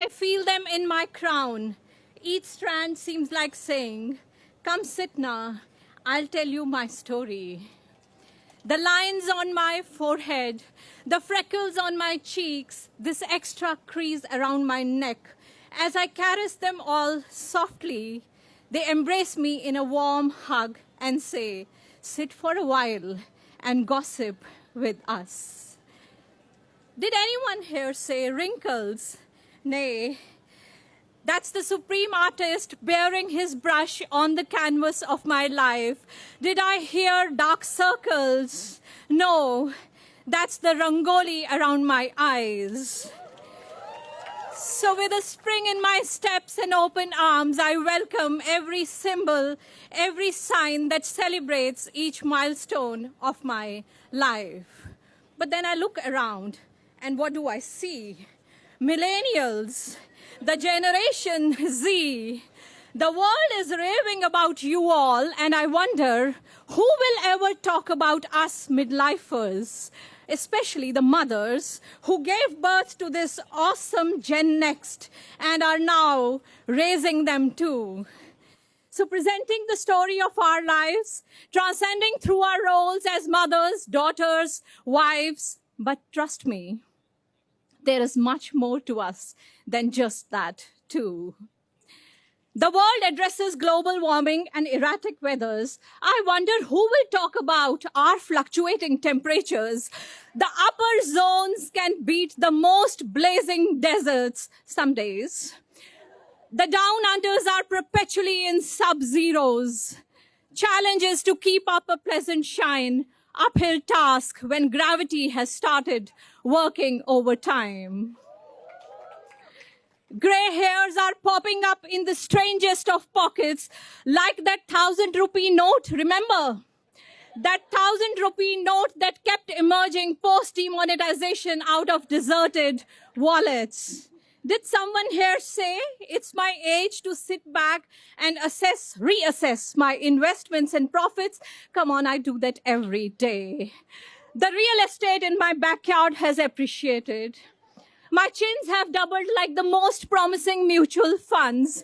I feel them in my crown. Each strand seems like saying, come sit now, I'll tell you my story. The lines on my forehead, the freckles on my cheeks, this extra crease around my neck. As I caress them all softly, they embrace me in a warm hug and say, sit for a while and gossip with us. Did anyone here say wrinkles? Nay, that's the supreme artist bearing his brush on the canvas of my life. Did I hear dark circles? No, that's the rangoli around my eyes. So with a spring in my steps and open arms, I welcome every symbol, every sign that celebrates each milestone of my life. But then I look around, and what do I see? Millennials, the Generation Z. The world is raving about you all, and I wonder who will ever talk about us midlifers, especially the mothers who gave birth to this awesome Gen Next and are now raising them too. So presenting the story of our lives, transcending through our roles as mothers, daughters, wives, but trust me, there is much more to us than just that, too. The world addresses global warming and erratic weathers. I wonder who will talk about our fluctuating temperatures. The upper zones can beat the most blazing deserts some days. The down unders are perpetually in sub-zeros. Challenges to keep up a pleasant shine. Uphill task when gravity has started working overtime. Gray hairs are popping up in the strangest of pockets, like that 1,000 rupee note, remember? That 1,000 rupee note that kept emerging post-demonetization out of deserted wallets. Did someone here say it's my age to sit back and reassess my investments and profits? Come on, I do that every day. The real estate in my backyard has appreciated. My chins have doubled like the most promising mutual funds.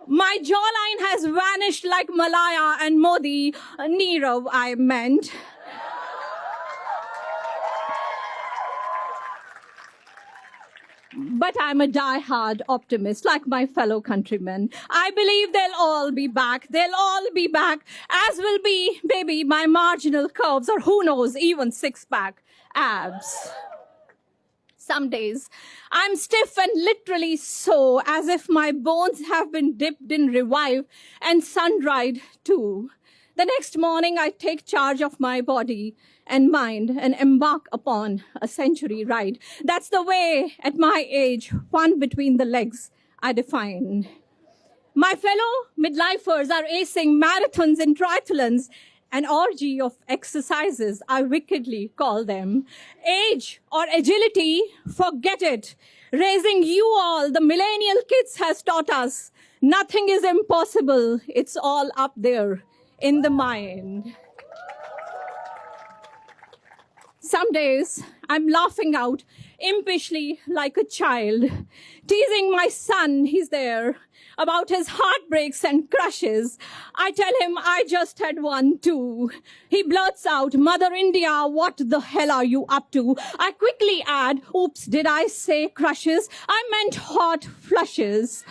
My jawline has vanished like Malaya and Modi, Nirav, I meant. But I'm a die-hard optimist, like my fellow countrymen. I believe they'll all be back. They'll all be back, as will be, maybe, my marginal curves, or who knows, even six-pack abs. Some days, I'm stiff and literally sore, as if my bones have been dipped in revive and sun-dried too. The next morning, I take charge of my body and mind and embark upon a century ride. That's the way, at my age, fun between the legs I define. My fellow midlifers are acing marathons and triathlons, an orgy of exercises, I wickedly call them. Age or agility, forget it. Raising you all, the millennial kids, has taught us nothing is impossible. It's all up there in the mind. Some days, I'm laughing out impishly like a child, teasing my son, he's there, about his heartbreaks and crushes. I tell him I just had one too. He blurts out, Mother India, what the hell are you up to? I quickly add, oops, did I say crushes? I meant hot flushes.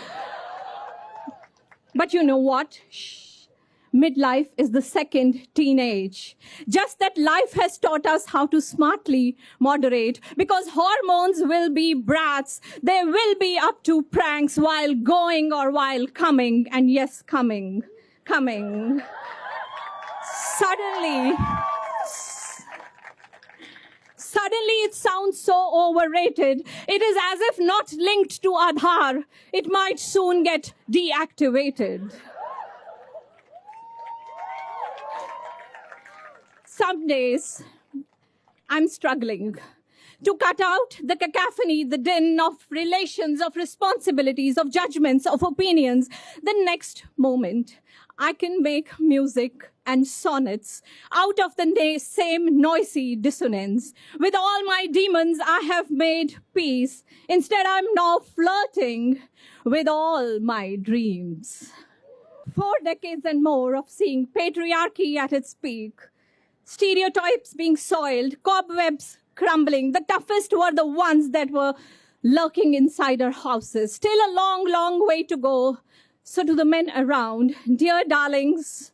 But you know what? Shh. Midlife is the second teenage. Just that life has taught us how to smartly moderate, because hormones will be brats. They will be up to pranks while going or while coming. And yes, coming. Suddenly it sounds so overrated. It is as if not linked to Aadhaar. It might soon get deactivated. Some days, I'm struggling. to cut out the cacophony, the din of relations, of responsibilities, of judgments, of opinions. The next moment, I can make music and sonnets out of the same noisy dissonance. With all my demons, I have made peace. Instead, I'm now flirting with all my dreams. 4 decades and more of seeing patriarchy at its peak, stereotypes being soiled, cobwebs crumbling. The toughest were the ones that were lurking inside our houses. Still a long, long way to go. So to the men around, dear darlings,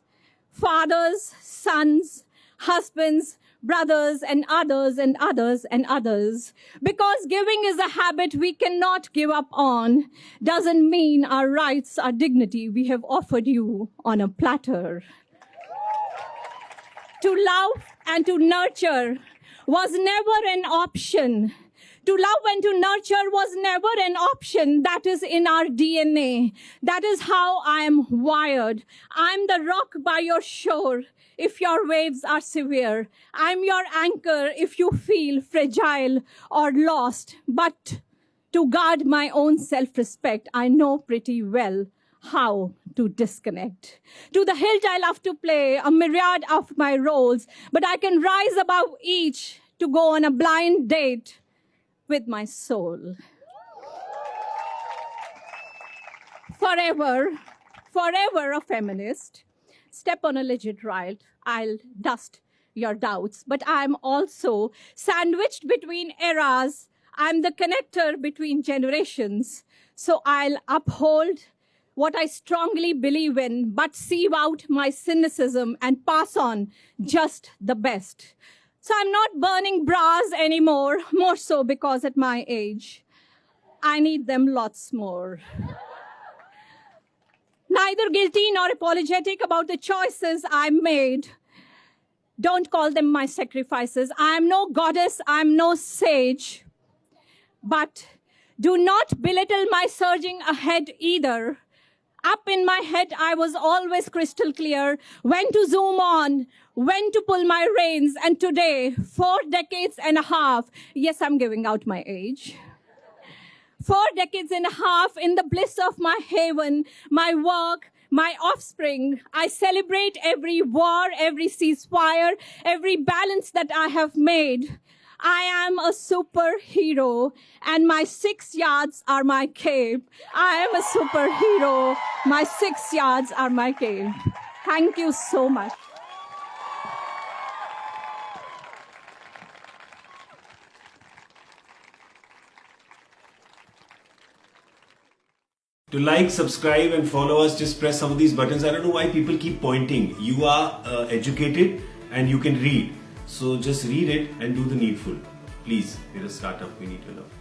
fathers, sons, husbands, brothers, and others, and others, and others. Because giving is a habit we cannot give up on, doesn't mean our rights, our dignity we have offered you on a platter. To love and to nurture was never an option. To love and to nurture was never an option. That is in our DNA. That is how I am wired. I'm the rock by your shore if your waves are severe. I'm your anchor if you feel fragile or lost. But to guard my own self-respect, I know pretty well how to disconnect. To the hilt I love to play a myriad of my roles, but I can rise above each to go on a blind date with my soul. Forever, forever a feminist. Step on a legit right, I'll dust your doubts. But I'm also sandwiched between eras. I'm the connector between generations. So I'll uphold what I strongly believe in, but sieve out my cynicism and pass on just the best. So I'm not burning bras anymore, more so because at my age, I need them lots more. Neither guilty nor apologetic about the choices I made. Don't call them my sacrifices. I'm no goddess, I'm no sage. But do not belittle my surging ahead either. Up in my head, I was always crystal clear when to zoom on, when to pull my reins. And today, 4 decades and a half, yes, I'm giving out my age. 4 decades and a half in the bliss of my haven, my work, my offspring. I celebrate every war, every ceasefire, every balance that I have made. I am a superhero, and my 6 yards are my cape. I am a superhero. My 6 yards are my cape. Thank you so much. To like, subscribe and follow us, just press some of these buttons. I don't know why people keep pointing. You are educated and you can read. So just read it and do the needful. Please, we're a startup, we need your love.